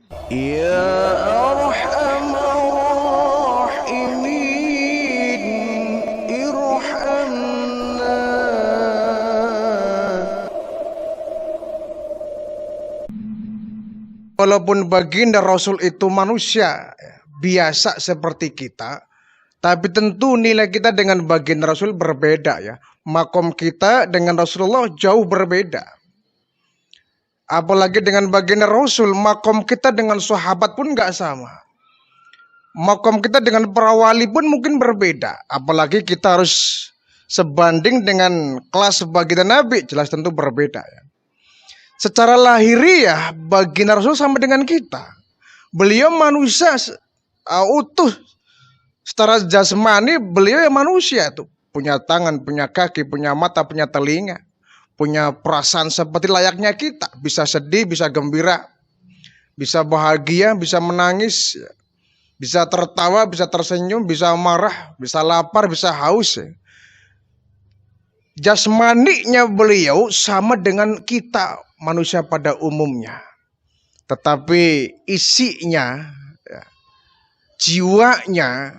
Ya Arhamar Rahimin, irhamna. Walaupun baginda Rasul itu manusia biasa seperti kita, tapi tentu nilai kita dengan baginda Rasul berbeda ya. Makom kita dengan Rasulullah jauh berbeda. Apalagi dengan baginda Rasul, makom kita dengan sahabat pun nggak sama. Makom kita dengan para wali pun mungkin berbeda. Apalagi kita harus sebanding dengan kelas baginda Nabi, jelas tentu berbeda ya. Secara lahiriah baginda Rasul sama dengan kita. Beliau manusia utuh. Secara jasmani beliau yang manusia tuh. Punya tangan, punya kaki, punya mata, punya telinga. Punya perasaan seperti layaknya kita. Bisa sedih, bisa gembira. Bisa bahagia, bisa menangis. Bisa tertawa, bisa tersenyum, bisa marah, bisa lapar, bisa haus. Jasmaninya beliau sama dengan kita manusia pada umumnya. Tetapi isinya, jiwanya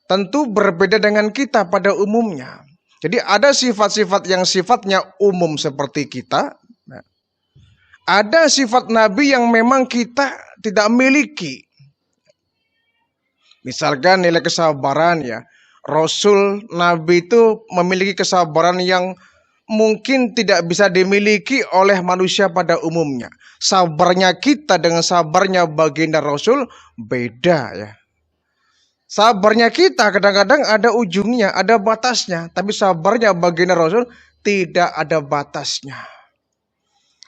tentu berbeda dengan kita pada umumnya. Jadi ada sifat-sifat yang sifatnya umum seperti kita. Ada sifat Nabi yang memang kita tidak miliki. Misalkan nilai kesabaran ya. Rasul Nabi itu memiliki kesabaran yang mungkin tidak bisa dimiliki oleh manusia pada umumnya. Sabarnya kita dengan sabarnya baginda Rasul beda ya. Sabarnya kita kadang-kadang ada ujungnya, ada batasnya. Tapi sabarnya baginda Rasul tidak ada batasnya.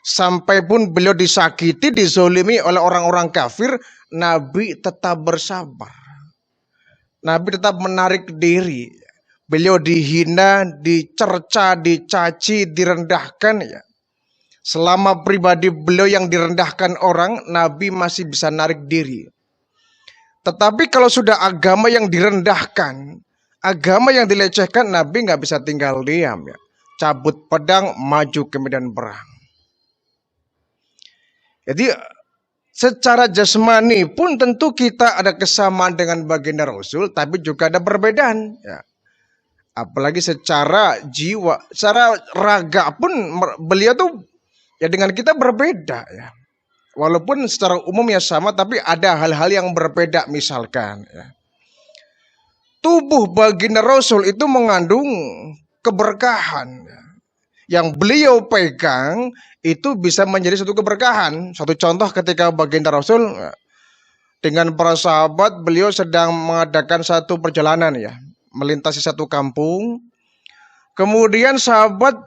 Sampai pun beliau disakiti, dizolimi oleh orang-orang kafir, Nabi tetap bersabar. Nabi tetap menarik diri. Beliau dihina, dicerca, dicaci, direndahkan ya. Selama pribadi beliau yang direndahkan orang, Nabi masih bisa narik diri. Tetapi kalau sudah agama yang direndahkan, agama yang dilecehkan, Nabi nggak bisa tinggal diam ya. Cabut pedang, maju ke medan perang. Jadi secara jasmani pun tentu kita ada kesamaan dengan baginda Rasul, tapi juga ada perbedaan ya. Apalagi secara jiwa, secara raga pun beliau tuh ya dengan kita berbeda ya. Walaupun secara umumnya sama, tapi ada hal-hal yang berbeda. Misalkan ya, tubuh baginda Rasul itu mengandung keberkahan ya. Yang beliau pegang itu bisa menjadi satu keberkahan. Satu contoh ketika baginda Rasul dengan para sahabat, beliau sedang mengadakan satu perjalanan ya, melintasi satu kampung. Kemudian sahabat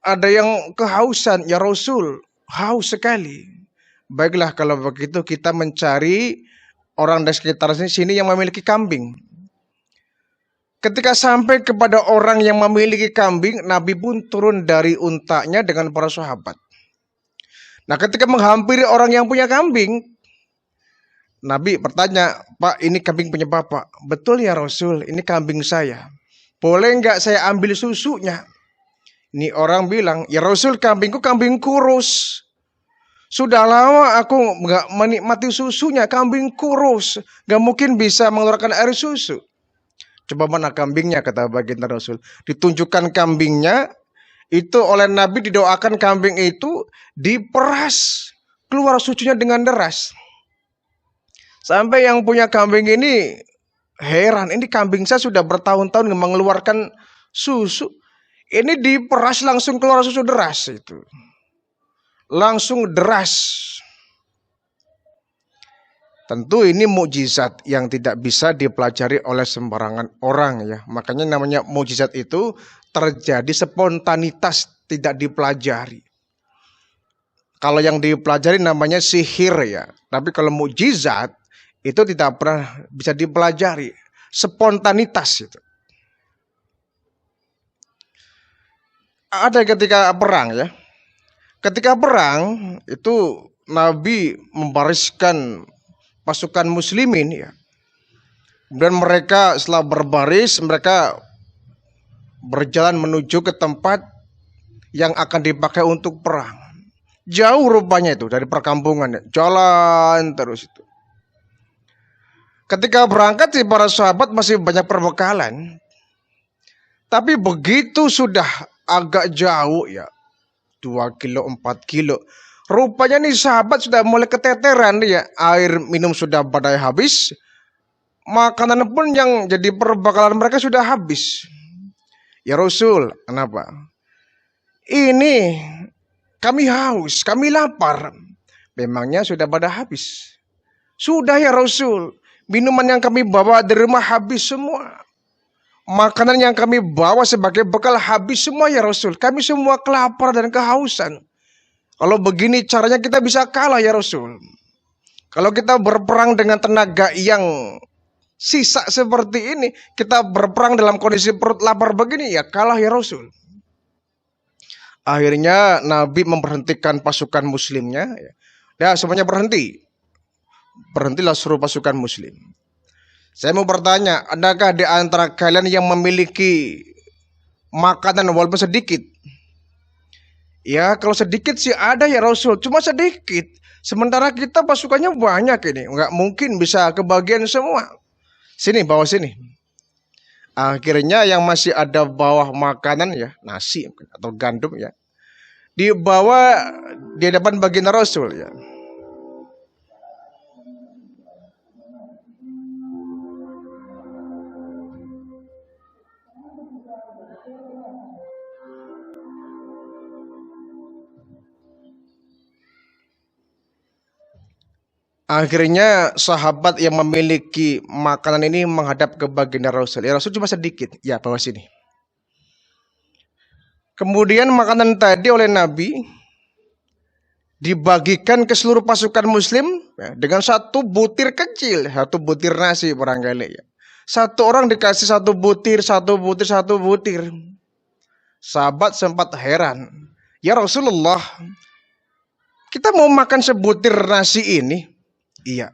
ada yang kehausan, ya Rasul, haus sekali. Baiklah kalau begitu kita mencari orang di sekitar sini yang memiliki kambing. Ketika sampai kepada orang yang memiliki kambing, Nabi pun turun dari untanya dengan para sahabat. Nah ketika menghampiri orang yang punya kambing, Nabi bertanya, Pak ini kambing punya Bapak? Betul ya Rasul, ini kambing saya. Boleh nggak saya ambil susunya? Ini orang bilang, ya Rasul kambingku kambing kurus. Sudah lama aku nggak menikmati susunya, kambing kurus, nggak mungkin bisa mengeluarkan air susu. Coba mana kambingnya, kata baginda Rasul. Ditunjukkan kambingnya, itu oleh Nabi didoakan kambing itu diperas, keluar susunya dengan deras. Sampai yang punya kambing ini heran, ini kambing saya sudah bertahun-tahun mengeluarkan susu. Ini diperas langsung keluar susu deras itu. Langsung deras. Tentu ini mukjizat yang tidak bisa dipelajari oleh sembarangan orang ya. Makanya namanya mukjizat itu terjadi spontanitas, tidak dipelajari. Kalau yang dipelajari namanya sihir ya. Tapi kalau mukjizat itu tidak pernah bisa dipelajari. Spontanitas itu. Ada ketika perang ya. Ketika perang itu Nabi membariskan pasukan muslimin ya. Dan mereka setelah berbaris mereka berjalan menuju ke tempat yang akan dipakai untuk perang. Jauh rupanya itu dari perkampungan, jalan terus itu. Ketika berangkat sih para sahabat masih banyak perbekalan. Tapi begitu sudah agak jauh ya, 2 kilo, 4 kilo. Rupanya nih sahabat sudah mulai keteteran ya. Air minum sudah badai habis. Makanan pun yang jadi perbekalan mereka sudah habis. Ya Rasul, kenapa? Ini kami haus, kami lapar. Memangnya sudah pada habis. Sudah ya Rasul. Minuman yang kami bawa dari rumah habis semua. Makanan yang kami bawa sebagai bekal habis semua ya Rasul. Kami semua kelaparan dan kehausan. Kalau begini caranya kita bisa kalah ya Rasul. Kalau kita berperang dengan tenaga yang sisa seperti ini, kita berperang dalam kondisi perut lapar begini, ya kalah ya Rasul. Akhirnya Nabi memberhentikan pasukan muslimnya. Ya semuanya berhenti. Berhentilah seluruh pasukan muslim. Saya mau bertanya, adakah di antara kalian yang memiliki makanan walaupun sedikit? Ya kalau sedikit sih ada ya Rasul, cuma sedikit. Sementara kita pasukannya banyak ini, nggak mungkin bisa kebagian semua. Sini, bawa sini. Akhirnya yang masih ada bawah makanan ya, nasi atau gandum ya, dibawa di depan baginda Rasul ya. Akhirnya sahabat yang memiliki makanan ini menghadap ke baginda Rasul. Ya Rasul cuma sedikit. Ya bawa sini. Kemudian makanan tadi oleh Nabi dibagikan ke seluruh pasukan muslim ya, dengan satu butir kecil. Satu butir nasi barangkali ya. Satu orang dikasih satu butir, satu butir, satu butir. Sahabat sempat heran. Ya Rasulullah, kita mau makan sebutir nasi ini. Iya.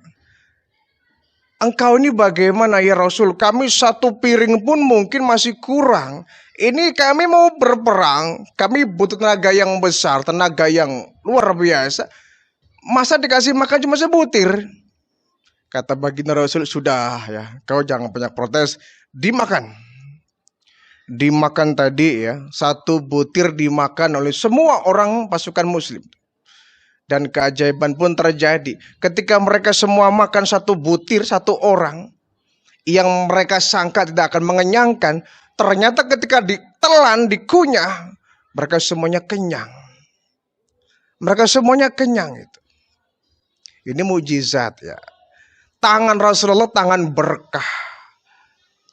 Engkau ini bagaimana ya Rasul? Kami satu piring pun mungkin masih kurang. Ini kami mau berperang. Kami butuh tenaga yang besar, tenaga yang luar biasa. Masa dikasih makan cuma sebutir? Kata baginda Rasul, sudah ya, kau jangan banyak protes. Dimakan. Dimakan tadi ya, satu butir dimakan oleh semua orang pasukan muslim. Dan keajaiban pun terjadi. Ketika mereka semua makan satu butir, satu orang. Yang mereka sangka tidak akan mengenyangkan. Ternyata ketika ditelan, dikunyah. Mereka semuanya kenyang. Mereka semuanya kenyang itu. Ini mujizat ya. Tangan Rasulullah tangan berkah.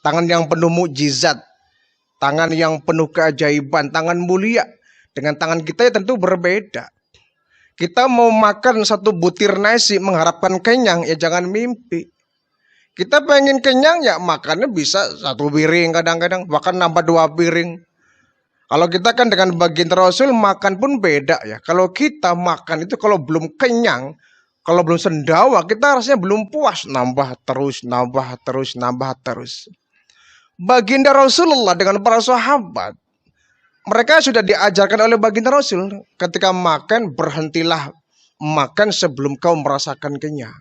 Tangan yang penuh mujizat. Tangan yang penuh keajaiban. Tangan mulia. Dengan tangan kita ya tentu berbeda. Kita mau makan satu butir nasi mengharapkan kenyang, ya jangan mimpi. Kita pengen kenyang ya makannya bisa satu piring kadang-kadang, bahkan nambah 2 piring. Kalau kita kan dengan baginda Rasul makan pun beda ya. Kalau kita makan itu kalau belum kenyang, kalau belum sendawa, kita rasanya belum puas. Nambah terus, nambah terus, nambah terus. Baginda Rasulullah dengan para sahabat, mereka sudah diajarkan oleh baginda Rasul. Ketika makan, berhentilah makan sebelum kau merasakan kenyang.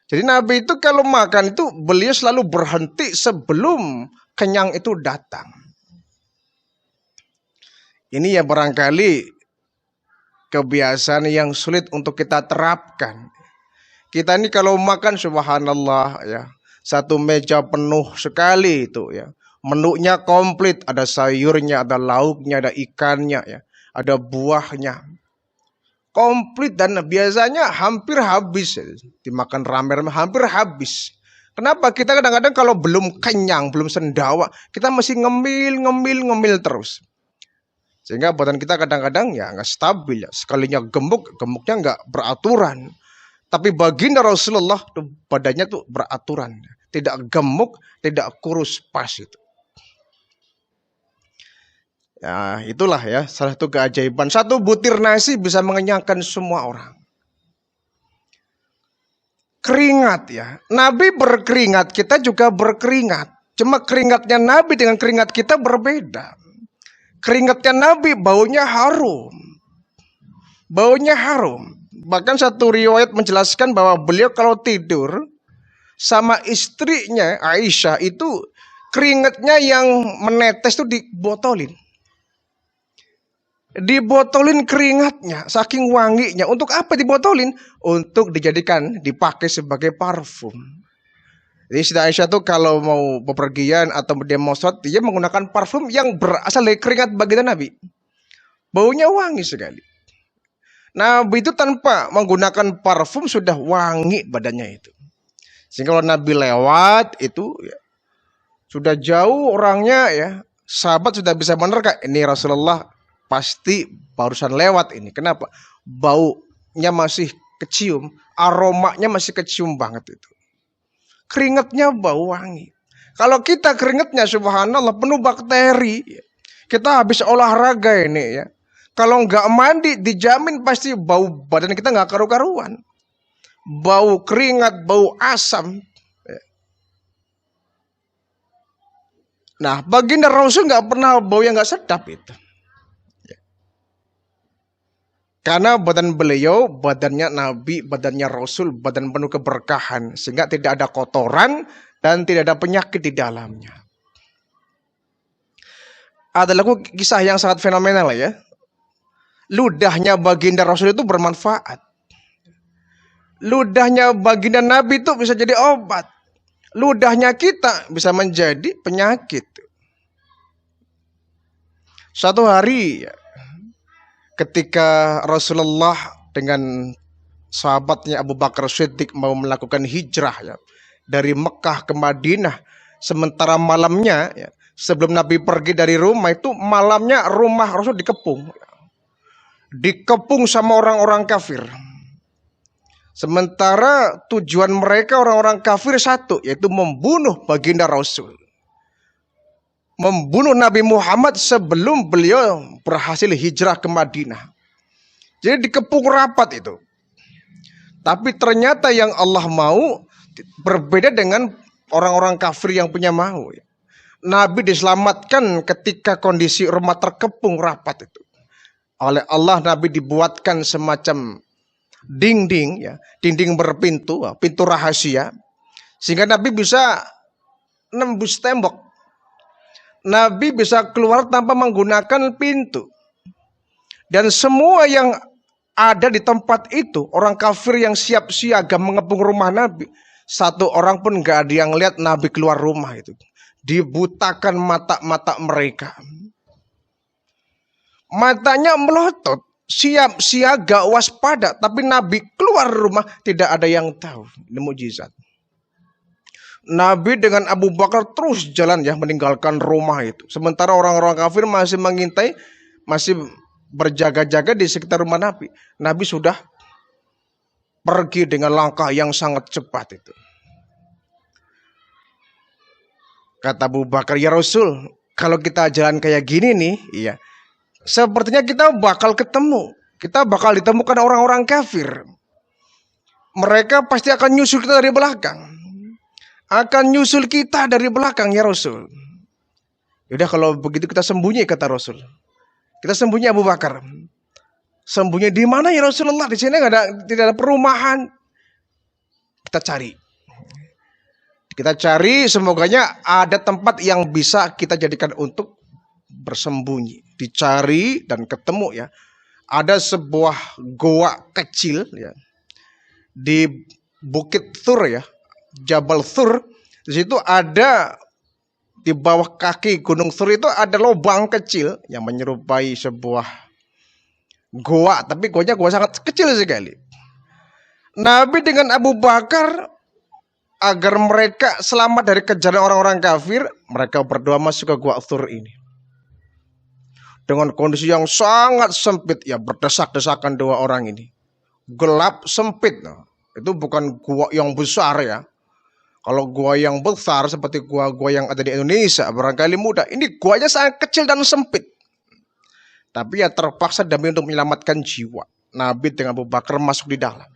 Jadi Nabi itu kalau makan itu beliau selalu berhenti sebelum kenyang itu datang. Ini ya barangkali kebiasaan yang sulit untuk kita terapkan. Kita ini kalau makan subhanallah ya, satu meja penuh sekali itu ya. Menunya komplit, ada sayurnya, ada lauknya, ada ikannya, ya, ada buahnya. Komplit dan biasanya hampir habis. Dimakan rame-rame hampir habis. Kenapa? Kita kadang-kadang kalau belum kenyang, belum sendawa, kita masih ngemil terus. Sehingga badan kita kadang-kadang ya nggak stabil. Ya. Sekalinya gemuk, gemuknya nggak beraturan. Tapi baginda Rasulullah badannya tuh beraturan. Tidak gemuk, tidak kurus, pas itu. Ya, itulah ya salah satu keajaiban. Satu butir nasi bisa mengenyangkan semua orang. Keringat ya. Nabi berkeringat, kita juga berkeringat. Cuma keringatnya Nabi dengan keringat kita berbeda. Keringatnya Nabi baunya harum. baunya harum. Bahkan satu riwayat menjelaskan bahwa beliau kalau tidur sama istrinya Aisyah itu keringatnya yang menetes itu dibotolin. Dibotolin keringatnya, saking wanginya. Untuk apa dibotolin? Untuk dijadikan, dipakai sebagai parfum. Jadi Siti Aisyah tuh kalau mau bepergian atau dia mau sholat, dia menggunakan parfum yang berasal dari keringat baginda Nabi. Baunya wangi sekali. Nabi itu tanpa menggunakan parfum sudah wangi badannya itu. Sehingga kalau Nabi lewat itu ya, sudah jauh orangnya ya, sahabat sudah bisa menerka ini Rasulullah pasti barusan lewat ini. Kenapa? Baunya masih kecium, aromanya masih kecium banget itu. Keringatnya bau wangi. Kalau kita keringatnya subhanallah penuh bakteri. Kita habis olahraga ini ya. Kalau nggak mandi dijamin pasti bau badan kita nggak karu-karuan. Bau keringat, bau asam. Nah, baginda Rasul nggak pernah bau yang nggak sedap itu. Karena badan beliau, badannya Nabi, badannya Rasul, badan penuh keberkahan. Sehingga tidak ada kotoran dan tidak ada penyakit di dalamnya. Ada lagu kisah yang sangat fenomenal ya. Ludahnya baginda Rasul itu bermanfaat. Ludahnya baginda Nabi itu bisa jadi obat. Ludahnya kita bisa menjadi penyakit. Suatu hari ketika Rasulullah dengan sahabatnya Abu Bakar Siddiq mau melakukan hijrah ya, dari Mekah ke Madinah, sementara malamnya ya, sebelum Nabi pergi dari rumah itu malamnya rumah Rasul dikepung sama orang-orang kafir. Sementara tujuan mereka orang-orang kafir satu, yaitu membunuh baginda Rasul, membunuh Nabi Muhammad sebelum beliau berhasil hijrah ke Madinah. Jadi dikepung rapat itu. Tapi ternyata yang Allah mau berbeda dengan orang-orang kafir yang punya mau. Nabi diselamatkan ketika kondisi rumah terkepung rapat itu. Oleh Allah Nabi dibuatkan semacam dinding ya, dinding berpintu, pintu rahasia. Sehingga Nabi bisa nembus tembok. Nabi bisa keluar tanpa menggunakan pintu. Dan semua yang ada di tempat itu, orang kafir yang siap siaga mengepung rumah Nabi, satu orang pun gak ada yang lihat Nabi keluar rumah itu. Dibutakan mata-mata mereka. Matanya melotot, siap siaga waspada, tapi Nabi keluar rumah tidak ada yang tahu. Ini mukjizat. Nabi dengan Abu Bakar terus jalan ya meninggalkan rumah itu. Sementara orang-orang kafir masih mengintai, masih berjaga-jaga di sekitar rumah Nabi. Nabi sudah pergi dengan langkah yang sangat cepat itu. Kata Abu Bakar, ya Rasul, kalau kita jalan kayak gini nih, iya, sepertinya kita bakal ketemu. Kita bakal ditemukan orang-orang kafir. Mereka pasti akan nyusul kita dari belakang. Akan nyusul kita dari belakang ya Rasul. Yaudah kalau begitu kita sembunyi kata Rasul. Kita sembunyi Abu Bakar. Sembunyi di mana ya Rasulullah? Di sini tidak ada perumahan. Kita cari. Kita cari semoganya ada tempat yang bisa kita jadikan untuk bersembunyi. Dicari dan ketemu ya. Ada sebuah goa kecil ya. Di Bukit Thur ya. Jabal Thur. Di situ ada, di bawah kaki Gunung Thur itu ada lubang kecil yang menyerupai sebuah goa, tapi goanya goa sangat kecil sekali. Nabi dengan Abu Bakar agar mereka selamat dari kejaran orang-orang kafir, mereka berdoa masuk ke goa Thur ini. Dengan kondisi yang sangat sempit ya, berdesak-desakan dua orang ini. Gelap sempit. Nah, itu bukan goa yang besar ya. Kalau gua yang besar seperti gua-gua yang ada di Indonesia barangkali mudah. Ini guanya sangat kecil dan sempit. Tapi ya terpaksa demi untuk menyelamatkan jiwa. Nabi dengan Abu Bakar masuk di dalam.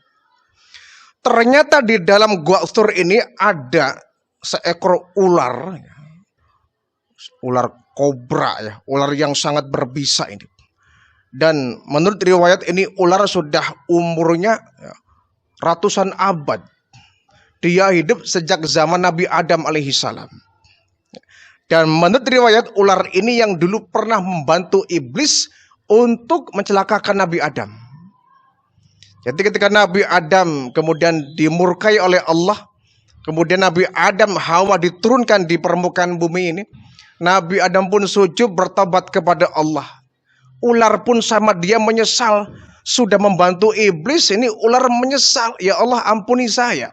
Ternyata di dalam gua Thur ini ada seekor ular. Ular kobra ya. Ular yang sangat berbisa ini. Dan menurut riwayat ini ular sudah umurnya ratusan abad. Dia hidup sejak zaman Nabi Adam alaihissalam. Dan menurut riwayat ular ini yang dulu pernah membantu iblis untuk mencelakakan Nabi Adam. Jadi ketika Nabi Adam kemudian dimurkai oleh Allah, kemudian Nabi Adam Hawa diturunkan di permukaan bumi ini, Nabi Adam pun sujud bertobat kepada Allah. Ular pun sama dia menyesal. Sudah membantu iblis, ini ular menyesal. Ya Allah ampuni saya.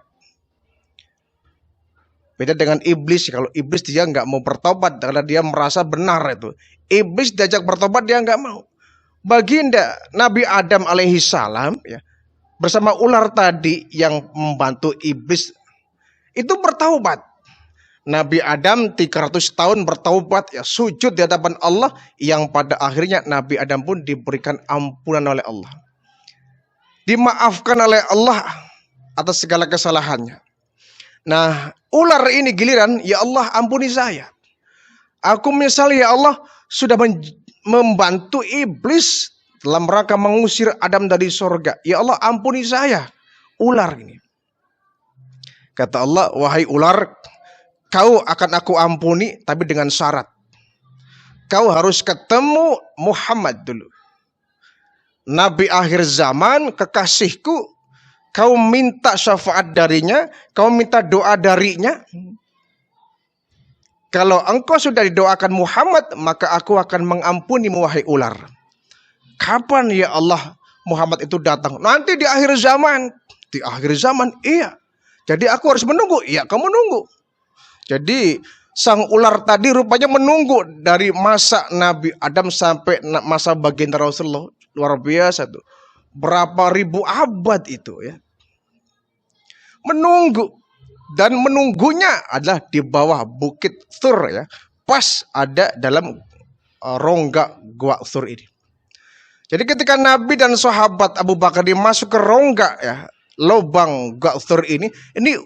Beda dengan iblis. Kalau iblis dia nggak mau bertobat karena dia merasa benar itu. Iblis diajak bertobat dia nggak mau. Baginda Nabi Adam alaihissalam ya, bersama ular tadi yang membantu iblis itu bertaubat. Nabi Adam 300 tahun bertaubat ya, sujud di hadapan Allah, yang pada akhirnya Nabi Adam pun diberikan ampunan oleh Allah. Dimaafkan oleh Allah atas segala kesalahannya. Nah, ular ini giliran, ya Allah ampuni saya. Aku menyesal ya Allah sudah membantu iblis dalam rangka mengusir Adam dari surga. Ya Allah ampuni saya. Ular ini. Kata Allah, wahai ular, kau akan aku ampuni tapi dengan syarat. Kau harus ketemu Muhammad dulu. Nabi akhir zaman, kekasihku. Kau minta syafaat darinya, kau minta doa darinya. Kalau engkau sudah didoakan Muhammad, maka aku akan mengampuni wahai ular. Kapan ya Allah Muhammad itu datang? Nanti di akhir zaman. Di akhir zaman, iya. Jadi aku harus menunggu. Iya, kamu nunggu. Jadi sang ular tadi rupanya menunggu dari masa Nabi Adam sampai masa baginda Rasulullah. Luar biasa tuh. Berapa ribu abad itu ya. Menunggu. Dan menunggunya adalah di bawah bukit Thur ya. Pas ada dalam rongga gua Thur ini. Jadi ketika Nabi dan sahabat Abu Bakar masuk ke rongga ya, lubang gua Thur ini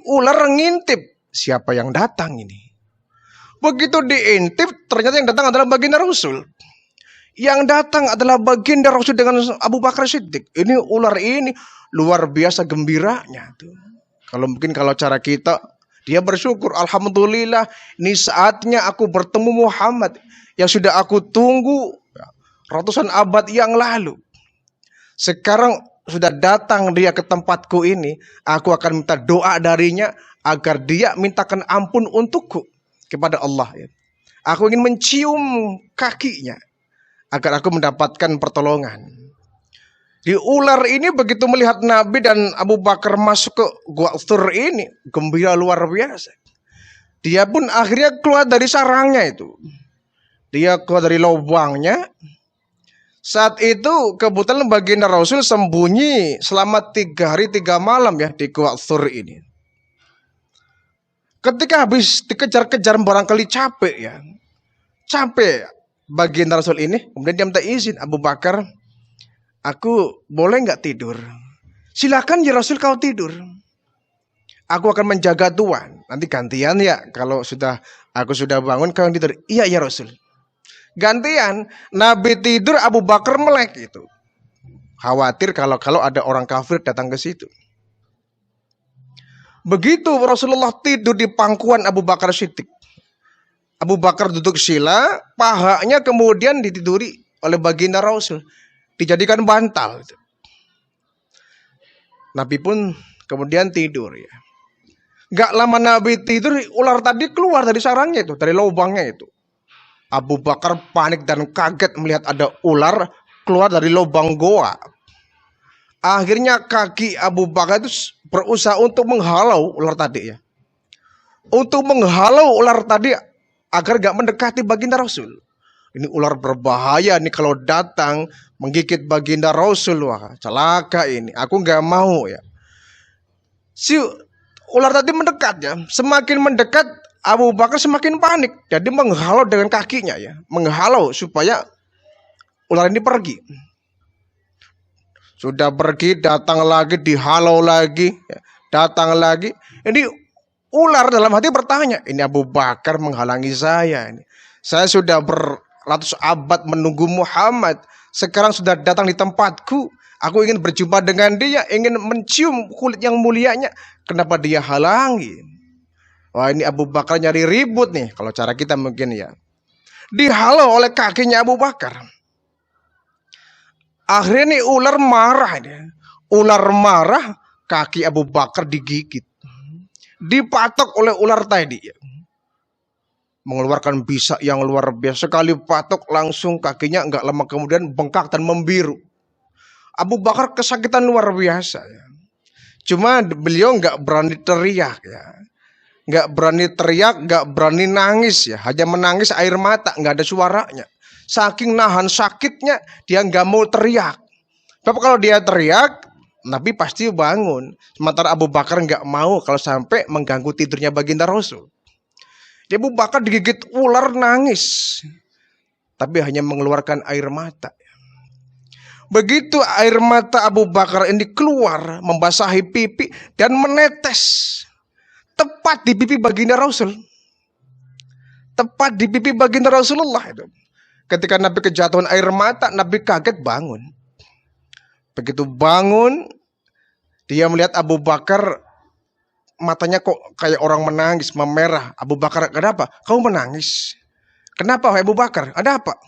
ular ngintip. Siapa yang datang ini? Begitu diintip, ternyata yang datang adalah baginda Rasul. Yang datang adalah baginda Rasul dengan Abu Bakar Siddiq. Ini ular ini luar biasa gembiranya tuh. Kalau cara kita, dia bersyukur, alhamdulillah, ini saatnya aku bertemu Muhammad yang sudah aku tunggu ratusan abad yang lalu. Sekarang sudah datang dia ke tempatku ini, aku akan minta doa darinya agar dia mintakan ampun untukku kepada Allah. Aku ingin mencium kakinya agar aku mendapatkan pertolongan. Di ular ini begitu melihat Nabi dan Abu Bakar masuk ke gua Thur ini, gembira luar biasa. Dia pun akhirnya keluar dari sarangnya itu. Dia keluar dari lubangnya. Saat itu kebetulan baginda Rasul sembunyi selama 3 hari 3 malam ya di gua Thur ini. Ketika habis dikejar-kejar barangkali capek ya. Capek baginda Rasul ini. Kemudian dia minta izin, Abu Bakar, aku boleh nggak tidur? Silakan ya Rasul, kau tidur. Aku akan menjaga Tuhan. Nanti gantian ya. Kalau aku sudah bangun kau tidur. Iya ya Rasul. Gantian. Nabi tidur, Abu Bakar melek itu. Khawatir kalau ada orang kafir datang ke situ. Begitu Rasulullah tidur di pangkuan Abu Bakar Siddiq. Abu Bakar duduk sila, pahanya kemudian ditiduri oleh baginda Rasul. Dijadikan bantal. Nabi pun kemudian tidur ya. Gak lama Nabi tidur, ular tadi keluar dari sarangnya itu, dari lubangnya itu. Abu Bakar panik dan kaget melihat ada ular keluar dari lubang goa. Akhirnya kaki Abu Bakar itu berusaha untuk menghalau ular tadi ya. Untuk menghalau ular tadi agar gak mendekati baginda Rasul. Ini ular berbahaya nih kalau datang menggigit baginda Rasul. Wah, celaka ini. Aku gak mau ya. Si ular tadi mendekat ya. Semakin mendekat Abu Bakar semakin panik. Jadi menghalau dengan kakinya ya. Menghalau supaya ular ini pergi. Sudah pergi, datang lagi, dihalau lagi. Datang lagi. Ini ular dalam hati bertanya. Ini Abu Bakar menghalangi saya. Saya sudah beratus abad menunggu Muhammad. sekarang sudah datang di tempatku. Aku ingin berjumpa dengan dia, ingin mencium kulit yang mulianya. Kenapa dia halangi? Wah, ini Abu Bakar nyari ribut nih. Kalau cara kita mungkin ya. Dihalau oleh kakinya Abu Bakar. Akhirnya nih ular marah. Ular marah, kaki Abu Bakar digigit. Dipatok oleh ular tadi. Mengeluarkan bisa yang luar biasa. Sekali patok langsung kakinya nggak lama kemudian bengkak dan membiru. Abu Bakar kesakitan luar biasa. Cuma beliau nggak berani teriak ya. Nggak berani teriak, nggak berani nangis ya. Hanya menangis air mata, nggak ada suaranya. Saking nahan sakitnya, dia nggak mau teriak. Tapi kalau dia teriak, Nabi pasti bangun. Sementara Abu Bakar nggak mau kalau sampai mengganggu tidurnya baginda Rasul. Dia Abu Bakar digigit ular nangis. Tapi hanya mengeluarkan air mata. Begitu air mata Abu Bakar ini keluar, membasahi pipi dan menetes. Tepat di pipi baginda Rasul. Tepat di pipi baginda Rasulullah itu. Ketika Nabi kejatuhan air mata, Nabi kaget bangun. Begitu bangun, dia melihat Abu Bakar, matanya kok kayak orang menangis, memerah. Abu Bakar, kenapa? Kamu menangis. Kenapa Abu Bakar? Ada apa?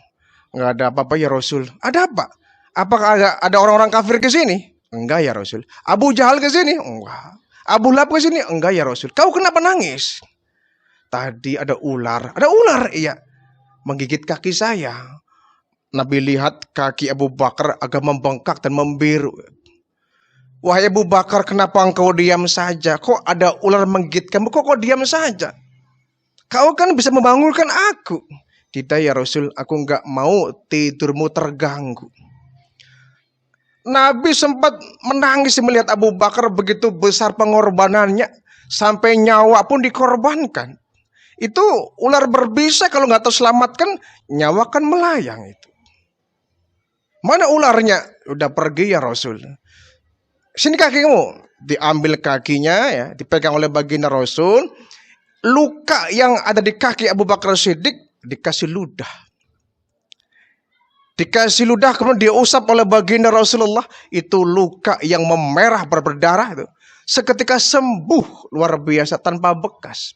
Enggak ada apa-apa ya Rasul. Ada apa? Apakah ada orang-orang kafir ke sini? Enggak ya Rasul. Abu Jahal ke sini? Enggak. Abu Lahab ke sini? Enggak ya Rasul. Kau kenapa nangis? Tadi ada ular. Ada ular, iya. Menggigit kaki saya. Nabi lihat kaki Abu Bakar agak membengkak dan membiru. Wahai Abu Bakar, kenapa engkau diam saja? Kok ada ular menggigit kamu? Kok diam saja? Kau kan bisa membangunkan aku. Tidak ya Rasul, aku enggak mau tidurmu terganggu. Nabi sempat menangis melihat Abu Bakar begitu besar pengorbanannya. Sampai nyawa pun dikorbankan. Itu ular berbisa kalau nggak terselamatkan, nyawa kan melayang itu. Mana ularnya? Udah pergi ya Rasul. Sini kakimu. Diambil kakinya ya, dipegang oleh baginda Rasul. Luka yang ada di kaki Abu Bakar Siddiq dikasih ludah. Dikasih ludah kemudian diusap oleh baginda Rasulullah. Itu luka yang memerah berdarah itu. Seketika sembuh luar biasa tanpa bekas.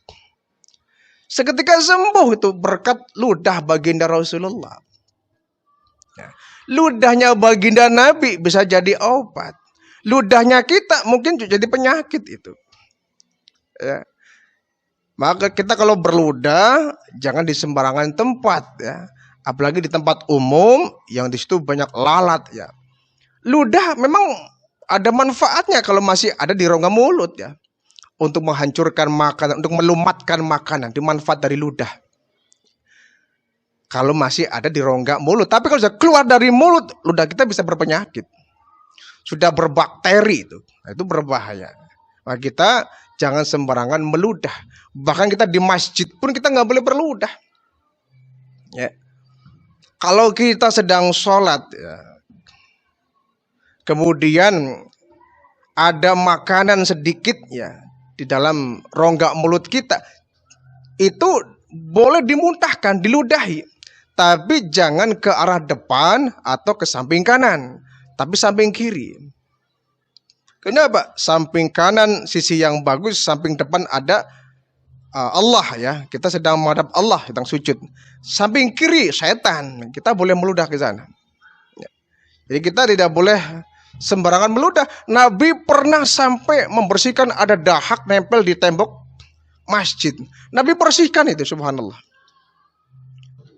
Seketika sembuh itu berkat ludah baginda Rasulullah. Ludahnya baginda Nabi bisa jadi obat. Ludahnya kita mungkin jadi penyakit itu. Ya. Maka kita kalau berludah jangan di sembarangan tempat ya. Apalagi di tempat umum yang di situ banyak lalat ya. Ludah memang ada manfaatnya kalau masih ada di rongga mulut ya. Untuk menghancurkan makanan, untuk melumatkan makanan, itu manfaat dari ludah. Kalau masih ada di rongga mulut, tapi kalau sudah keluar dari mulut, ludah kita bisa berpenyakit. Sudah berbakteri itu. Nah, itu berbahaya. Maka kita jangan sembarangan meludah. Bahkan kita di masjid pun kita nggak boleh berludah. Ya. Kalau kita sedang sholat, ya, kemudian ada makanan sedikit ya di dalam rongga mulut kita, itu boleh dimuntahkan, diludahi, tapi jangan ke arah depan atau ke samping kanan, tapi samping kiri. Kenapa? Samping kanan sisi yang bagus, samping depan ada Allah ya, kita sedang menghadap Allah, sedang sujud. Samping kiri setan, kita boleh meludah ke sana. Ya. Jadi kita tidak boleh sembarangan meludah. Nabi pernah sampai membersihkan ada dahak nempel di tembok masjid. Nabi bersihkan itu, subhanallah.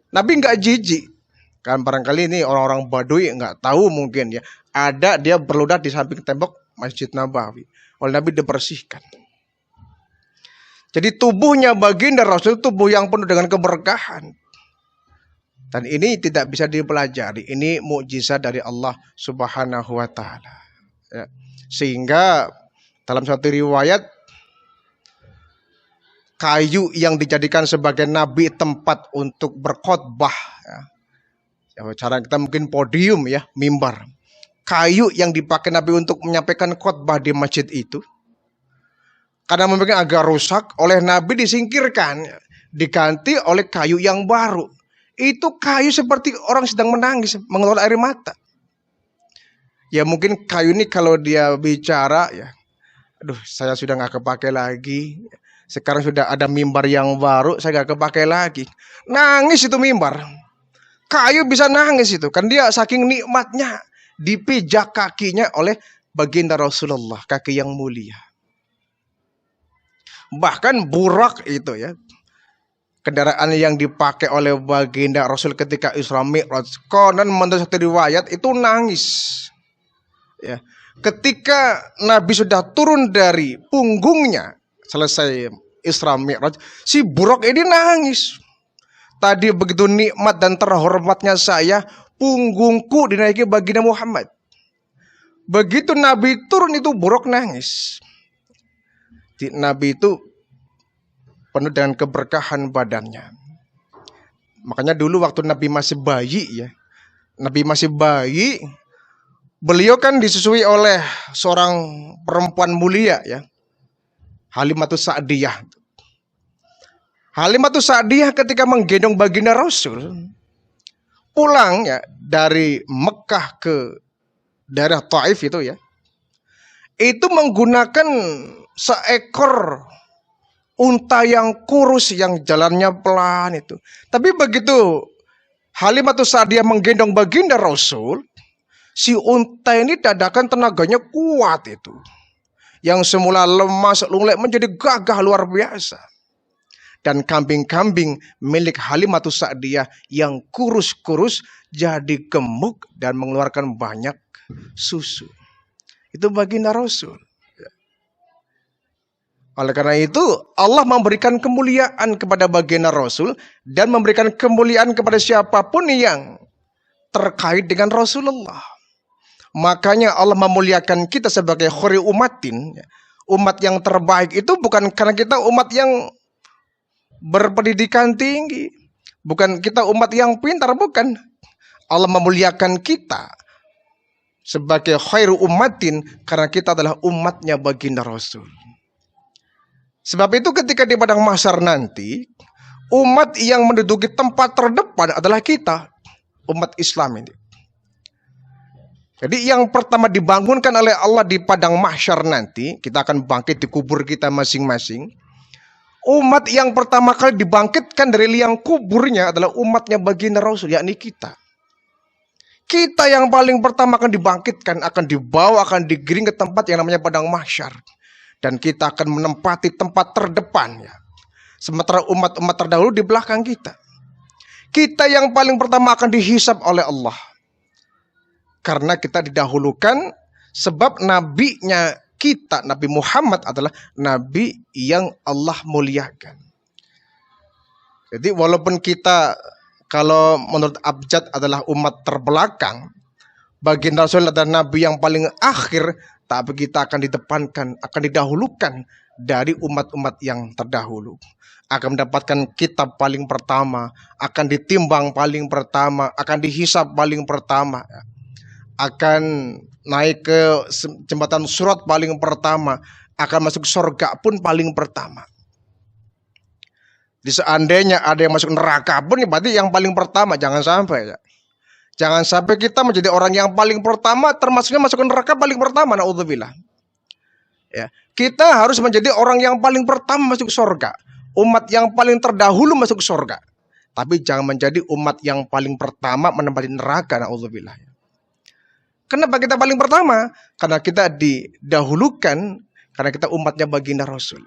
Nabi nggak jijik. Kan barangkali ini orang-orang Baduy nggak tahu mungkin ya. Ada dia berludah di samping tembok Masjid Nabawi. Oleh Nabi dibersihkan. Jadi tubuhnya baginda Rasul tubuh yang penuh dengan keberkahan. Dan ini tidak bisa dipelajari. Ini mukjizat dari Allah Subhanahu wa taala. Ya. Sehingga dalam satu riwayat kayu yang dijadikan sebagai nabi tempat untuk berkhotbah ya. Cara kita mungkin podium ya, mimbar. Kayu yang dipakai Nabi untuk menyampaikan khotbah di masjid itu, karena mungkin agak rusak, oleh Nabi disingkirkan, diganti oleh kayu yang baru. Itu kayu seperti orang sedang menangis, mengeluarkan air mata. Ya mungkin kayu ini kalau dia bicara ya, aduh saya sudah nggak kepake lagi. Sekarang sudah ada mimbar yang baru, saya nggak kepake lagi. Nangis itu mimbar. Kayu bisa nangis itu, kan dia saking nikmatnya dipijak kakinya oleh baginda Rasulullah, kaki yang mulia. Bahkan burak itu ya, kendaraan yang dipakai oleh baginda Rasul ketika Isra Mi'raj, konon menurut satu riwayat itu nangis. Ya, ketika Nabi sudah turun dari punggungnya selesai Isra Mi'raj, si burak ini nangis. Tadi begitu nikmat dan terhormatnya saya, punggungku dinaiki baginda Muhammad. Begitu Nabi turun itu burak nangis. Nabi itu penuh dengan keberkahan badannya. Makanya dulu waktu Nabi masih bayi ya, Nabi masih bayi, beliau kan disusui oleh seorang perempuan mulia ya, Halimatus Sa'diyah. Halimatus Sa'diyah ketika menggendong baginda Rasul pulang ya dari Mekah ke daerah Taif itu ya, itu menggunakan seekor unta yang kurus yang jalannya pelan itu. Tapi begitu Halimatus Sa'diyah menggendong baginda Rasul, si unta ini dadakan tenaganya kuat itu. Yang semula lemas lunglai menjadi gagah luar biasa. Dan kambing-kambing milik Halimatus Sa'diyah yang kurus-kurus jadi gemuk dan mengeluarkan banyak susu. Itu baginda Rasul. Oleh karena itu Allah memberikan kemuliaan kepada baginda Rasul dan memberikan kemuliaan kepada siapapun yang terkait dengan Rasulullah. Makanya Allah memuliakan kita sebagai khori umatin, umat yang terbaik itu bukan karena kita umat yang berpendidikan tinggi, bukan kita umat yang pintar, bukan. Allah memuliakan kita sebagai khairu umatin karena kita adalah umatnya baginda Rasul. Sebab itu ketika di padang mahsyar nanti, umat yang menduduki tempat terdepan adalah kita, umat Islam ini. Jadi yang pertama dibangunkan oleh Allah di padang mahsyar nanti, kita akan bangkit di kubur kita masing-masing. Umat yang pertama kali dibangkitkan dari liang kuburnya adalah umatnya baginda Rasul, yakni kita. Kita yang paling pertama akan dibangkitkan, akan dibawa, akan digiring ke tempat yang namanya padang mahsyar. Dan kita akan menempati tempat terdepan ya. Sementara umat-umat terdahulu di belakang kita. Kita yang paling pertama akan dihisab oleh Allah. Karena kita didahulukan sebab nabinya kita, Nabi Muhammad adalah nabi yang Allah muliakan. Jadi walaupun kita kalau menurut abjad adalah umat terbelakang, baginda Rasul adalah nabi yang paling akhir, tapi kita akan didepankan, akan didahulukan dari umat-umat yang terdahulu. Akan mendapatkan kitab paling pertama, akan ditimbang paling pertama, akan dihisab paling pertama, akan naik ke jembatan surat paling pertama, akan masuk surga pun paling pertama. Di seandainya ada yang masuk neraka pun, berarti yang paling pertama, jangan sampai ya. Jangan sampai kita menjadi orang yang paling pertama, termasuknya masuk neraka paling pertama, naudzubillah. Ya, kita harus menjadi orang yang paling pertama masuk surga, umat yang paling terdahulu masuk surga. Tapi jangan menjadi umat yang paling pertama menempati neraka, naudzubillah. Kenapa kita paling pertama? Karena kita didahulukan, karena kita umatnya baginda Rasul.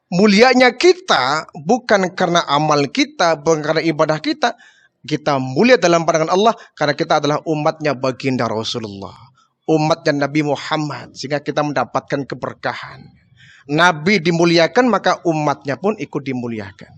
Mulianya kita bukan karena amal kita, bukan karena ibadah kita. Kita mulia dalam pandangan Allah karena kita adalah umatnya baginda Rasulullah, umatnya Nabi Muhammad, sehingga kita mendapatkan keberkahan. Nabi dimuliakan, maka umatnya pun ikut dimuliakan.